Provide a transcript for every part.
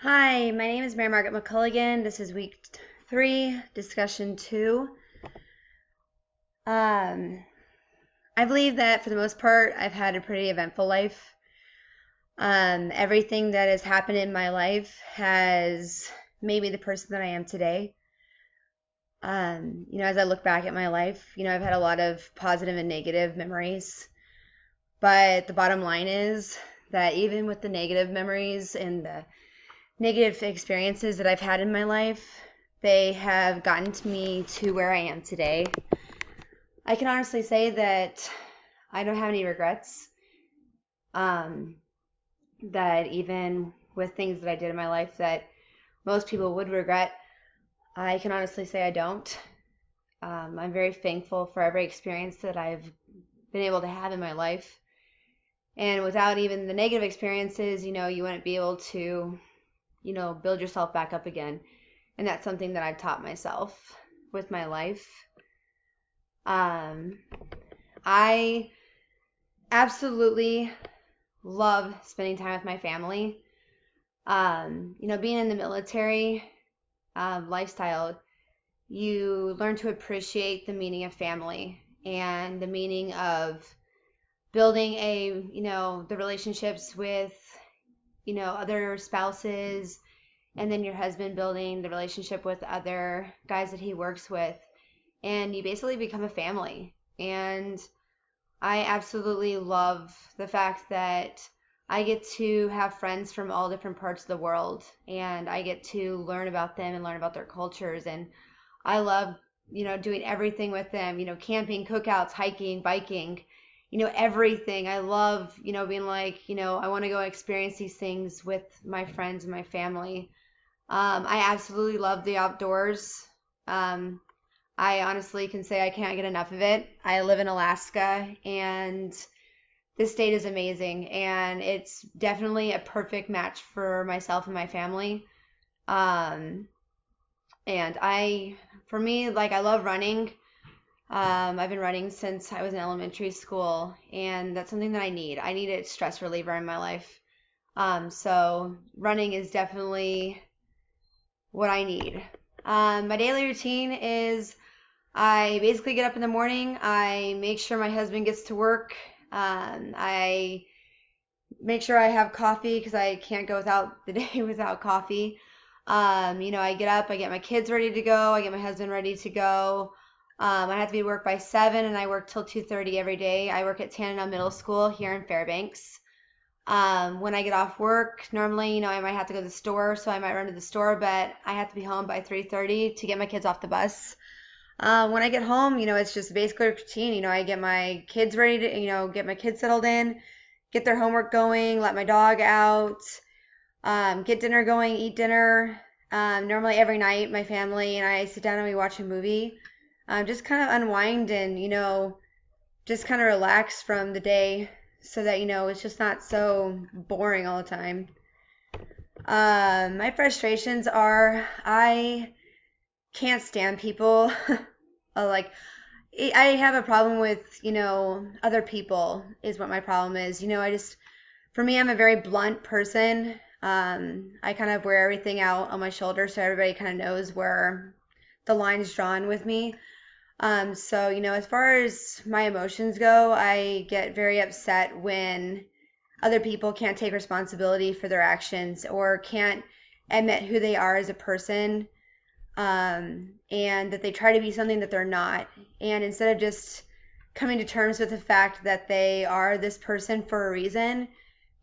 Hi, my name is Mary Margaret McCulligan. This is week 3, discussion 2. Um, I believe that for the most part, I've had a pretty eventful life. Everything that has happened in my life has made me the person that I am today. As I look back at my life, I've had a lot of positive and negative memories. But the bottom line is that even with the negative memories and the negative experiences that I've had in my life, they have gotten to me to where I am today. I can honestly say that I don't have any regrets. That even with things that I did in my life that most people would regret, I can honestly say I don't. I'm very thankful for every experience that I've been able to have in my life. And without even the negative experiences, you wouldn't be able to, build yourself back up again. And that's something that I've taught myself with my life. I absolutely love spending time with my family. Being in the military lifestyle, you learn to appreciate the meaning of family and the meaning of building the relationships with, other spouses, and then your husband building the relationship with other guys that he works with, and you basically become a family. And I absolutely love the fact that I get to have friends from all different parts of the world, and I get to learn about them and learn about their cultures. And I love, doing everything with them, camping, cookouts, hiking, biking, everything. I love, being like, I want to go experience these things with my friends and my family. I absolutely love the outdoors. Um, I honestly can say I can't get enough of it. I live in Alaska, and this state is amazing, and it's definitely a perfect match for myself and my family. Um, for me, like, I love running. I've been running since I was in elementary school, and that's something that I need. I need a stress reliever in my life. So running is definitely what I need. My daily routine is I basically get up in the morning. I make sure my husband gets to work. I make sure I have coffee because I can't go without the day without coffee. I get up, I get my kids ready to go, I get my husband ready to go. I have to be to work by 7, and I work till 2:30 every day. I work at Tanana Middle School here in Fairbanks. When I get off work, normally, I might have to go to the store, so I might run to the store, but I have to be home by 3:30 to get my kids off the bus. When I get home, it's just basically a routine. I get my kids ready to, get my kids settled in, get their homework going, let my dog out, get dinner going, eat dinner. Normally every night, my family and I sit down and we watch a movie. Just kind of unwind and, just kind of relax from the day so that, it's just not so boring all the time. My frustrations are I can't stand people. Like, I have a problem with, other people is what my problem is. For me, I'm a very blunt person. I kind of wear everything out on my shoulder so everybody kind of knows where the line is drawn with me. So, as far as my emotions go, I get very upset when other people can't take responsibility for their actions or can't admit who they are as a person, and that they try to be something that they're not. And instead of just coming to terms with the fact that they are this person for a reason,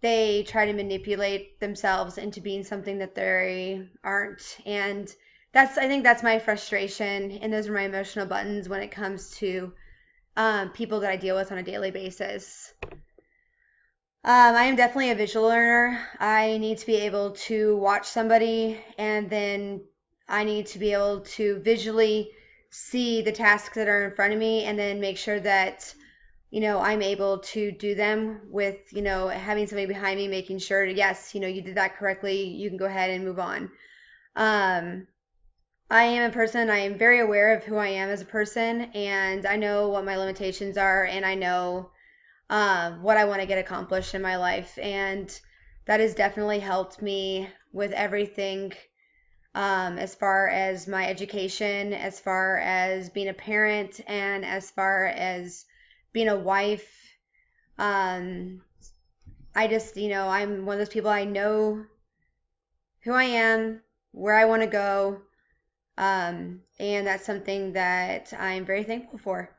they try to manipulate themselves into being something that they aren't. And I think that's my frustration, and those are my emotional buttons when it comes to people that I deal with on a daily basis. I am definitely a visual learner. I need to be able to watch somebody, and then I need to be able to visually see the tasks that are in front of me and then make sure that, I'm able to do them with, having somebody behind me making sure, yes, you did that correctly. You can go ahead and move on. I am a person, I am very aware of who I am as a person, and I know what my limitations are, and I know what I want to get accomplished in my life. And that has definitely helped me with everything, as far as my education, as far as being a parent, and as far as being a wife. Um, I just, I'm one of those people. I know who I am, where I want to go, and that's something that I'm very thankful for.